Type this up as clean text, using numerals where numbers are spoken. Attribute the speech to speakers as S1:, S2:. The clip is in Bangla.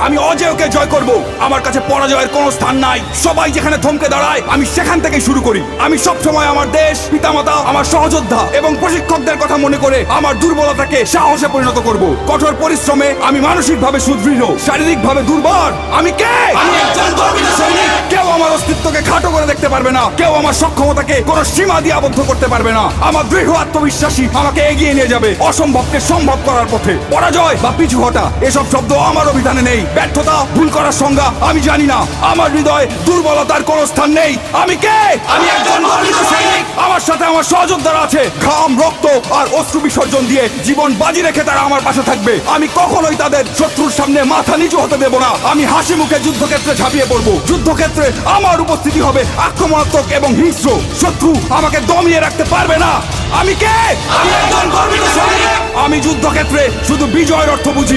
S1: আমি অজেয়কে জয় করব। আমার কাছে পরাজয়ের কোনো স্থান নাই। সবাই যেখানে থমকে দাঁড়ায় আমি সেখান থেকেই শুরু করি। আমি সব সময় আমার দেশ, পিতামাতা, আমার সহযোদ্ধা এবং প্রশিক্ষকদের কথা মনে করে আমার দুর্বলতাকে সাহসে পরিণত করব। কঠোর পরিশ্রমে আমি মানসিকভাবে সুদৃঢ়, শারীরিকভাবে দুর্বল। আমি কে? আমি একজন গর্বিত সৈনিক। কেউ আমার অস্তিত্বকে খাটো করে দেখতে পারবে না। কেউ আমার সক্ষমতাকে কোনো সীমা দিয়ে আবদ্ধ করতে পারবে না। আমার দৃঢ় আত্মবিশ্বাসী আমাকে এগিয়ে নিয়ে যাবে অসম্ভবকে সম্ভব করার পথে। পরাজয় বা পিছু হটা এসব শব্দ আমার অভিধানে নেই। ব্যর্থতা, ভুল করার সংজ্ঞা আমি জানি না। আমার হৃদয়ে দুর্বলতার কোনো স্থান নেই। আমি কে? আমি একজন গর্বিত সৈনিক। আমার সাথে আমার সহযোদ্ধারা আছে। ঘাম, রক্ত আর অশ্রু বিসর্জন দিয়ে জীবন বাজি রেখে তারা আমার পাশে থাকবে। আমি কখনোই তাদের শত্রুর সামনে মাথা নিচু হতে দেব না। আমি হাসি মুখে যুদ্ধক্ষেত্রে ঝাঁপিয়ে পড়ব। যুদ্ধক্ষেত্রে আমার উপস্থিতি হবে আক্রমণাত্মক এবং হিংস্র। শত্রু আমাকে দমিয়ে রাখতে পারবে না। আমি কে? আমি একজন গর্বিত সৈনিক। আমি যুদ্ধক্ষেত্রে শুধু বিজয়ের অর্থ বুঝি,